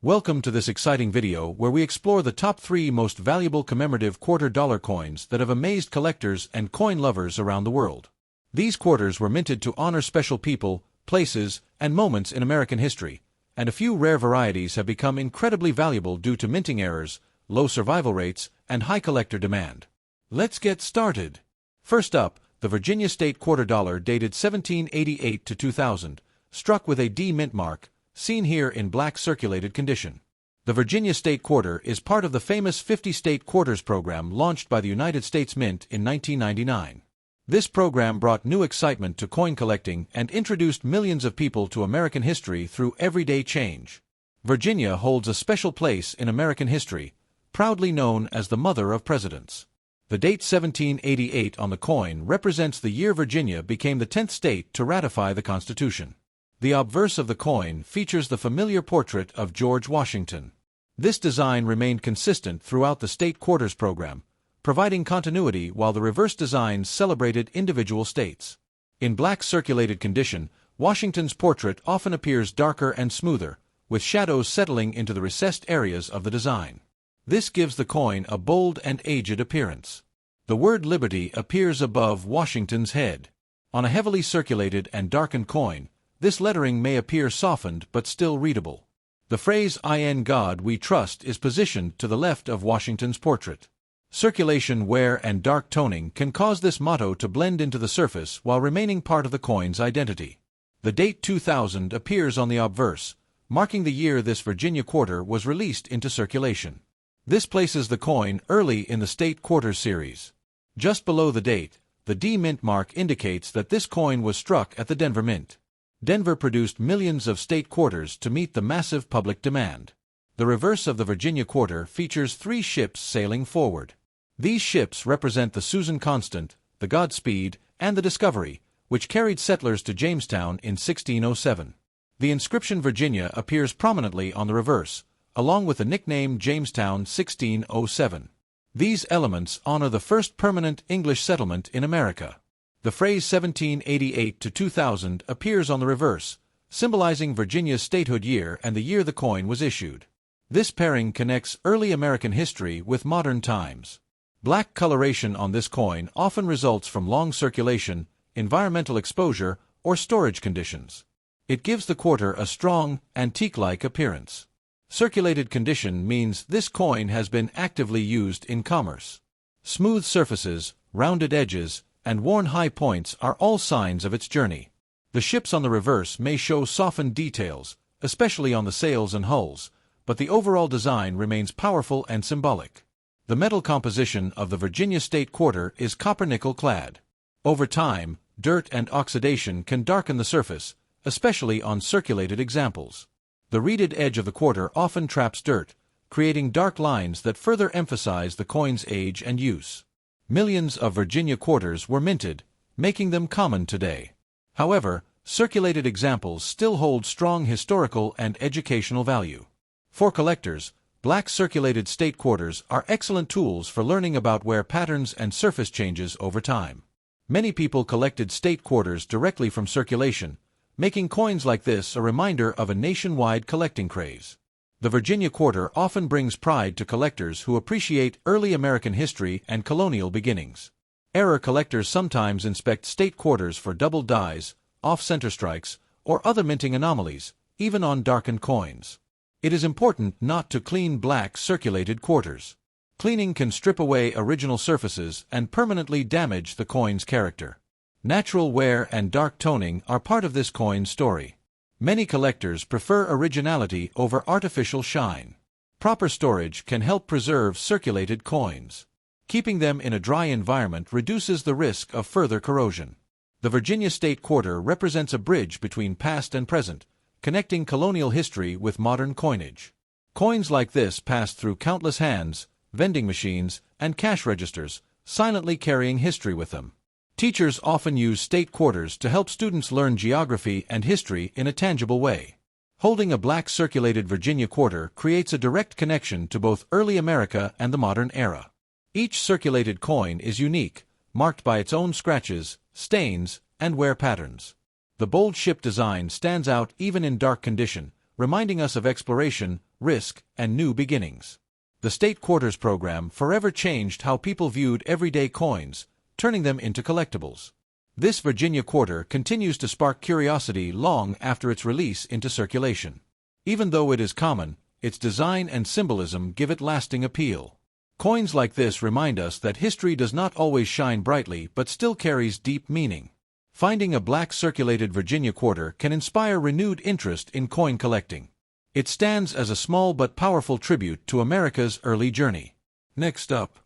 Welcome to this exciting video where we explore the top 3 most valuable commemorative quarter-dollar coins that have amazed collectors and coin lovers around the world. These quarters were minted to honor special people, places, and moments in American history, and a few rare varieties have become incredibly valuable due to minting errors, low survival rates, and high collector demand. Let's get started. First up, the Virginia State Quarter Dollar dated 1788 to 2000, struck with a D mint mark, seen here in black circulated condition. The Virginia State Quarter is part of the famous 50 State Quarters program launched by the United States Mint in 1999. This program brought new excitement to coin collecting and introduced millions of people to American history through everyday change. Virginia holds a special place in American history, proudly known as the Mother of Presidents. The date 1788 on the coin represents the year Virginia became the 10th state to ratify the Constitution. The obverse of the coin features the familiar portrait of George Washington. This design remained consistent throughout the State Quarters program, providing continuity while the reverse designs celebrated individual states. In black circulated condition, Washington's portrait often appears darker and smoother, with shadows settling into the recessed areas of the design. This gives the coin a bold and aged appearance. The word Liberty appears above Washington's head. On a heavily circulated and darkened coin, this lettering may appear softened but still readable. The phrase "In God We Trust" is positioned to the left of Washington's portrait. Circulation wear and dark toning can cause this motto to blend into the surface while remaining part of the coin's identity. The date 2000 appears on the obverse, marking the year this Virginia quarter was released into circulation. This places the coin early in the State Quarters series. Just below the date, the D mint mark indicates that this coin was struck at the Denver Mint. Denver produced millions of state quarters to meet the massive public demand. The reverse of the Virginia quarter features 3 ships sailing forward. These ships represent the Susan Constant, the Godspeed, and the Discovery, which carried settlers to Jamestown in 1607. The inscription Virginia appears prominently on the reverse, along with the nickname Jamestown 1607. These elements honor the first permanent English settlement in America. The phrase 1788 to 2000 appears on the reverse, symbolizing Virginia's statehood year and the year the coin was issued. This pairing connects early American history with modern times. Black coloration on this coin often results from long circulation, environmental exposure, or storage conditions. It gives the quarter a strong, antique-like appearance. Circulated condition means this coin has been actively used in commerce. Smooth surfaces, rounded edges, and worn high points are all signs of its journey. The ships on the reverse may show softened details, especially on the sails and hulls, but the overall design remains powerful and symbolic. The metal composition of the Virginia State Quarter is copper-nickel clad. Over time, dirt and oxidation can darken the surface, especially on circulated examples. The reeded edge of the quarter often traps dirt, creating dark lines that further emphasize the coin's age and use. Millions of Virginia quarters were minted, making them common today. However, circulated examples still hold strong historical and educational value. For collectors, black circulated state quarters are excellent tools for learning about wear patterns and surface changes over time. Many people collected state quarters directly from circulation, making coins like this a reminder of a nationwide collecting craze. The Virginia quarter often brings pride to collectors who appreciate early American history and colonial beginnings. Error collectors sometimes inspect state quarters for double dies, off-center strikes, or other minting anomalies, even on darkened coins. It is important not to clean black circulated quarters. Cleaning can strip away original surfaces and permanently damage the coin's character. Natural wear and dark toning are part of this coin's story. Many collectors prefer originality over artificial shine. Proper storage can help preserve circulated coins. Keeping them in a dry environment reduces the risk of further corrosion. The Virginia State Quarter represents a bridge between past and present, connecting colonial history with modern coinage. Coins like this pass through countless hands, vending machines, and cash registers, silently carrying history with them. Teachers often use state quarters to help students learn geography and history in a tangible way. Holding a black circulated Virginia quarter creates a direct connection to both early America and the modern era. Each circulated coin is unique, marked by its own scratches, stains, and wear patterns. The bold ship design stands out even in dark condition, reminding us of exploration, risk, and new beginnings. The State Quarters program forever changed how people viewed everyday coins, turning them into collectibles. This Virginia quarter continues to spark curiosity long after its release into circulation. Even though it is common, its design and symbolism give it lasting appeal. Coins like this remind us that history does not always shine brightly but still carries deep meaning. Finding a black circulated Virginia quarter can inspire renewed interest in coin collecting. It stands as a small but powerful tribute to America's early journey. Next up,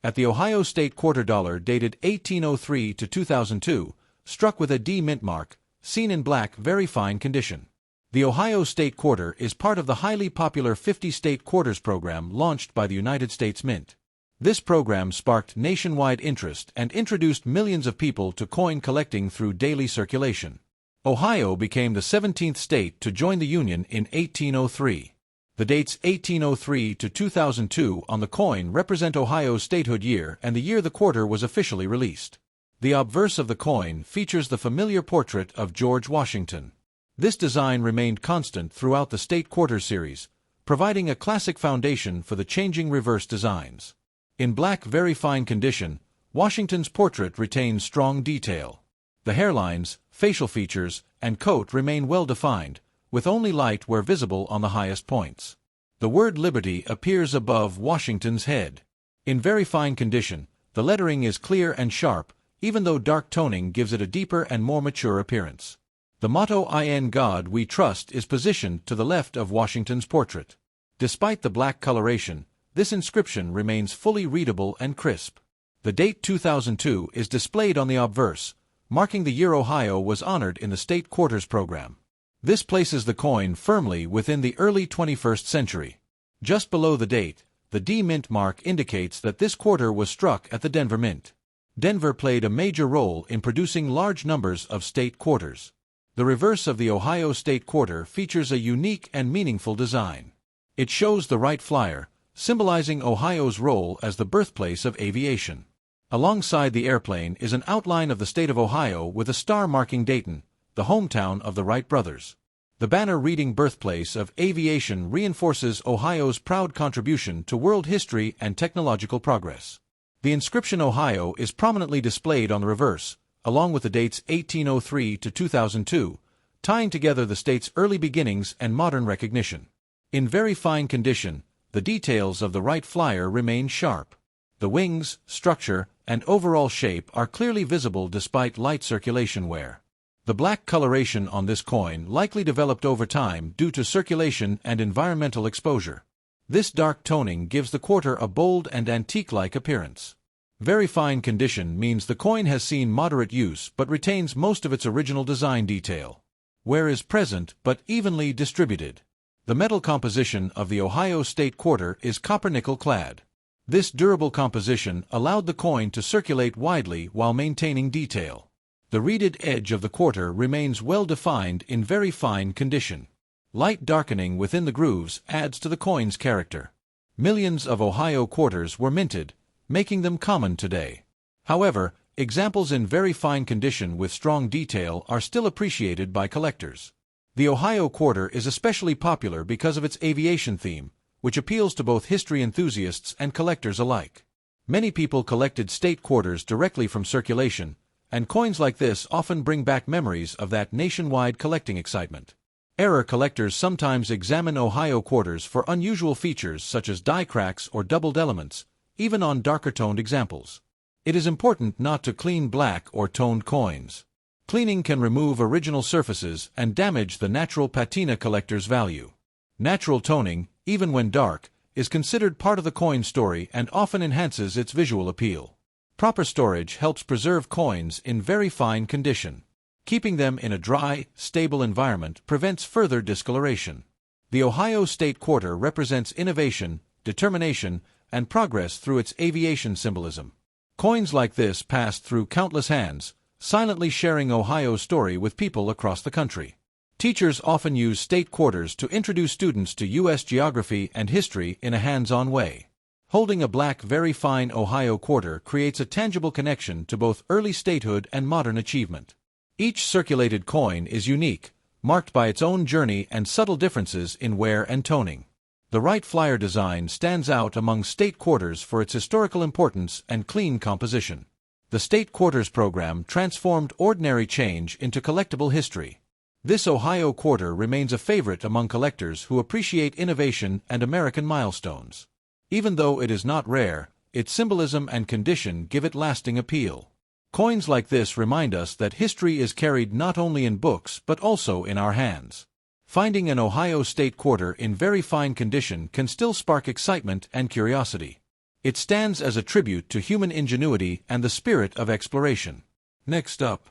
at the Ohio State quarter dollar dated 1803 to 2002, struck with a D mint mark, seen in black, very fine condition. The Ohio State Quarter is part of the highly popular 50 State Quarters program launched by the United States Mint. This program sparked nationwide interest and introduced millions of people to coin collecting through daily circulation. Ohio became the 17th state to join the Union in 1803. The dates 1803 to 2002 on the coin represent Ohio's statehood year and the year the quarter was officially released. The obverse of the coin features the familiar portrait of George Washington. This design remained constant throughout the State Quarters series, providing a classic foundation for the changing reverse designs. In black, very fine condition, Washington's portrait retains strong detail. The hairlines, facial features, and coat remain well defined, with only light where visible on the highest points. The word Liberty appears above Washington's head. In very fine condition, the lettering is clear and sharp, even though dark toning gives it a deeper and more mature appearance. The motto "In God We Trust" is positioned to the left of Washington's portrait. Despite the black coloration, this inscription remains fully readable and crisp. The date 2002 is displayed on the obverse, marking the year Ohio was honored in the State Quarters program. This places the coin firmly within the early 21st century. Just below the date, the D Mint mark indicates that this quarter was struck at the Denver Mint. Denver played a major role in producing large numbers of state quarters. The reverse of the Ohio State Quarter features a unique and meaningful design. It shows the Wright Flyer, symbolizing Ohio's role as the birthplace of aviation. Alongside the airplane is an outline of the state of Ohio with a star marking Dayton, the hometown of the Wright brothers. The banner reading "Birthplace of Aviation" reinforces Ohio's proud contribution to world history and technological progress. The inscription Ohio is prominently displayed on the reverse, along with the dates 1803 to 2002, tying together the state's early beginnings and modern recognition. In very fine condition, the details of the Wright Flyer remain sharp. The wings, structure, and overall shape are clearly visible despite light circulation wear. The black coloration on this coin likely developed over time due to circulation and environmental exposure. This dark toning gives the quarter a bold and antique-like appearance. Very fine condition means the coin has seen moderate use but retains most of its original design detail. Wear is present but evenly distributed. The metal composition of the Ohio State Quarter is copper-nickel clad. This durable composition allowed the coin to circulate widely while maintaining detail. The reeded edge of the quarter remains well defined in very fine condition. Light darkening within the grooves adds to the coin's character. Millions of Ohio quarters were minted, making them common today. However, examples in very fine condition with strong detail are still appreciated by collectors. The Ohio quarter is especially popular because of its aviation theme, which appeals to both history enthusiasts and collectors alike. Many people collected state quarters directly from circulation, and coins like this often bring back memories of that nationwide collecting excitement. Error collectors sometimes examine Ohio quarters for unusual features such as die cracks or doubled elements, even on darker-toned examples. It is important not to clean black or toned coins. Cleaning can remove original surfaces and damage the natural patina collector's value. Natural toning, even when dark, is considered part of the coin story and often enhances its visual appeal. Proper storage helps preserve coins in very fine condition. Keeping them in a dry, stable environment prevents further discoloration. The Ohio State Quarter represents innovation, determination, and progress through its aviation symbolism. Coins like this passed through countless hands, silently sharing Ohio's story with people across the country. Teachers often use state quarters to introduce students to U.S. geography and history in a hands-on way. Holding a black, very fine Ohio quarter creates a tangible connection to both early statehood and modern achievement. Each circulated coin is unique, marked by its own journey and subtle differences in wear and toning. The Wright Flyer design stands out among state quarters for its historical importance and clean composition. The State Quarters program transformed ordinary change into collectible history. This Ohio quarter remains a favorite among collectors who appreciate innovation and American milestones. Even though it is not rare, its symbolism and condition give it lasting appeal. Coins like this remind us that history is carried not only in books but also in our hands. Finding an Ohio State quarter in very fine condition can still spark excitement and curiosity. It stands as a tribute to human ingenuity and the spirit of exploration. Next up,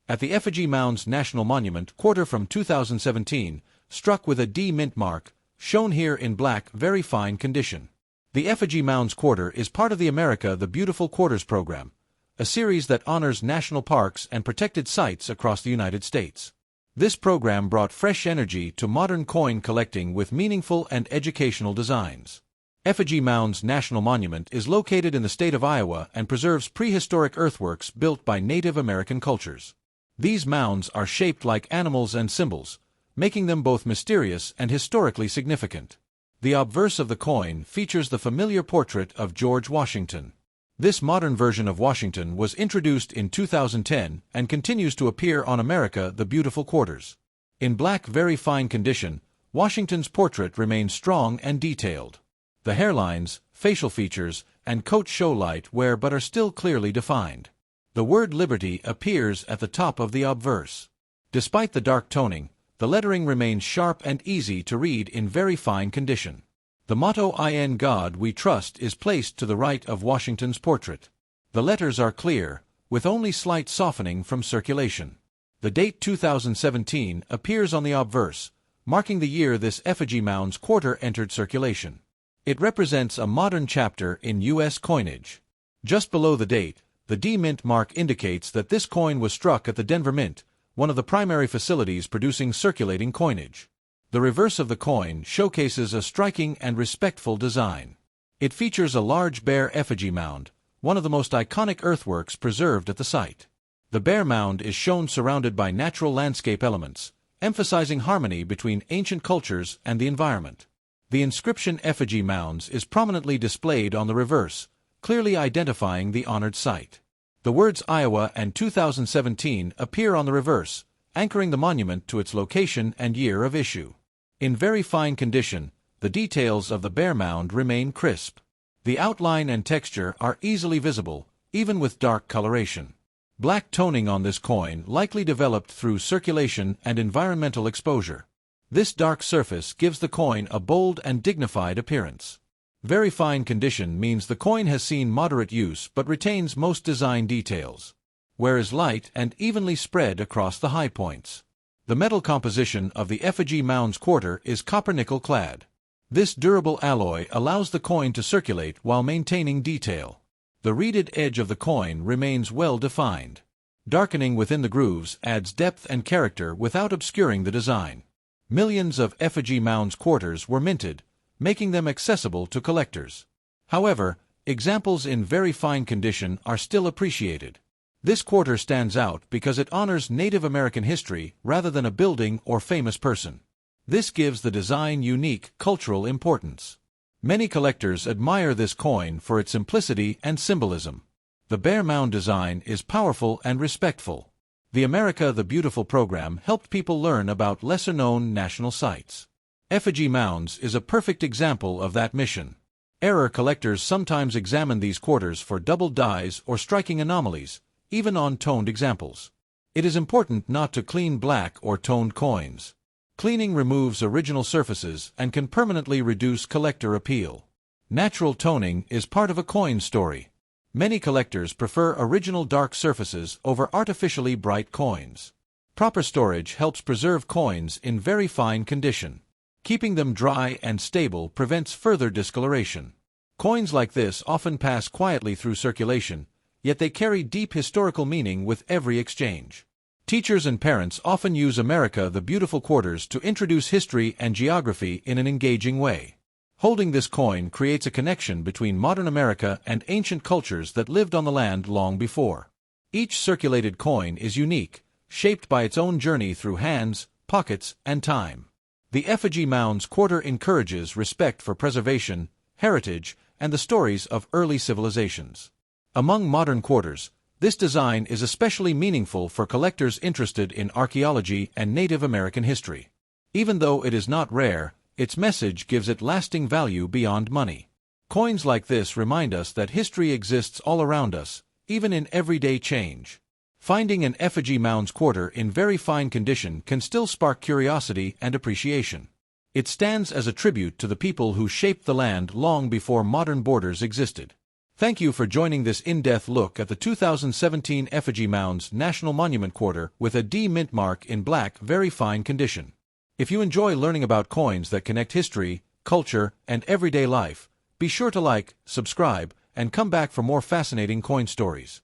at the Effigy Mounds National Monument quarter from 2017, struck with a D mint mark, shown here in black, very fine condition. The Effigy Mounds quarter is part of the America the Beautiful Quarters program, a series that honors national parks and protected sites across the United States. This program brought fresh energy to modern coin collecting with meaningful and educational designs. Effigy Mounds National Monument is located in the state of Iowa and preserves prehistoric earthworks built by Native American cultures. These mounds are shaped like animals and symbols, making them both mysterious and historically significant. The obverse of the coin features the familiar portrait of George Washington. This modern version of Washington was introduced in 2010 and continues to appear on America the Beautiful Quarters. In black, very fine condition, Washington's portrait remains strong and detailed. The hairlines, facial features, and coat show light wear but are still clearly defined. The word Liberty appears at the top of the obverse. Despite the dark toning, the lettering remains sharp and easy to read in very fine condition. The motto "In God We Trust" is placed to the right of Washington's portrait. The letters are clear, with only slight softening from circulation. The date 2017 appears on the obverse, marking the year this Effigy Mounds quarter entered circulation. It represents a modern chapter in U.S. coinage. Just below the date, the D Mint mark indicates that this coin was struck at the Denver Mint, one of the primary facilities producing circulating coinage. The reverse of the coin showcases a striking and respectful design. It features a large bear effigy mound, one of the most iconic earthworks preserved at the site. The bear mound is shown surrounded by natural landscape elements, emphasizing harmony between ancient cultures and the environment. The inscription "Effigy Mounds" is prominently displayed on the reverse, clearly identifying the honored site. The words Iowa and 2017 appear on the reverse, anchoring the monument to its location and year of issue. In very fine condition, the details of the bear mound remain crisp. The outline and texture are easily visible, even with dark coloration. Black toning on this coin likely developed through circulation and environmental exposure. This dark surface gives the coin a bold and dignified appearance. Very fine condition means the coin has seen moderate use but retains most design details. Wear is light and evenly spread across the high points. The metal composition of the Effigy Mounds quarter is copper-nickel clad. This durable alloy allows the coin to circulate while maintaining detail. The reeded edge of the coin remains well defined. Darkening within the grooves adds depth and character without obscuring the design. Millions of Effigy Mounds quarters were minted, making them accessible to collectors. However, examples in very fine condition are still appreciated. This quarter stands out because it honors Native American history rather than a building or famous person. This gives the design unique cultural importance. Many collectors admire this coin for its simplicity and symbolism. The bear mound design is powerful and respectful. The America the Beautiful program helped people learn about lesser-known national sites. Effigy Mounds is a perfect example of that mission. Error collectors sometimes examine these quarters for double dies or striking anomalies, even on toned examples. It is important not to clean black or toned coins. Cleaning removes original surfaces and can permanently reduce collector appeal. Natural toning is part of a coin story. Many collectors prefer original dark surfaces over artificially bright coins. Proper storage helps preserve coins in very fine condition. Keeping them dry and stable prevents further discoloration. Coins like this often pass quietly through circulation, yet they carry deep historical meaning with every exchange. Teachers and parents often use America the Beautiful quarters to introduce history and geography in an engaging way. Holding this coin creates a connection between modern America and ancient cultures that lived on the land long before. Each circulated coin is unique, shaped by its own journey through hands, pockets, and time. The effigy mounds quarter encourages respect for preservation, heritage, and the stories of early civilizations. Among modern quarters, this design is especially meaningful for collectors interested in archaeology and Native American history. Even though it is not rare, its message gives it lasting value beyond money. Coins like this remind us that history exists all around us, even in everyday change. Finding an effigy mounds quarter in very fine condition can still spark curiosity and appreciation. It stands as a tribute to the people who shaped the land long before modern borders existed. Thank you for joining this in-depth look at the 2017 Effigy Mounds National Monument Quarter with a D mint mark in black, very fine condition. If you enjoy learning about coins that connect history, culture, and everyday life, be sure to like, subscribe, and come back for more fascinating coin stories.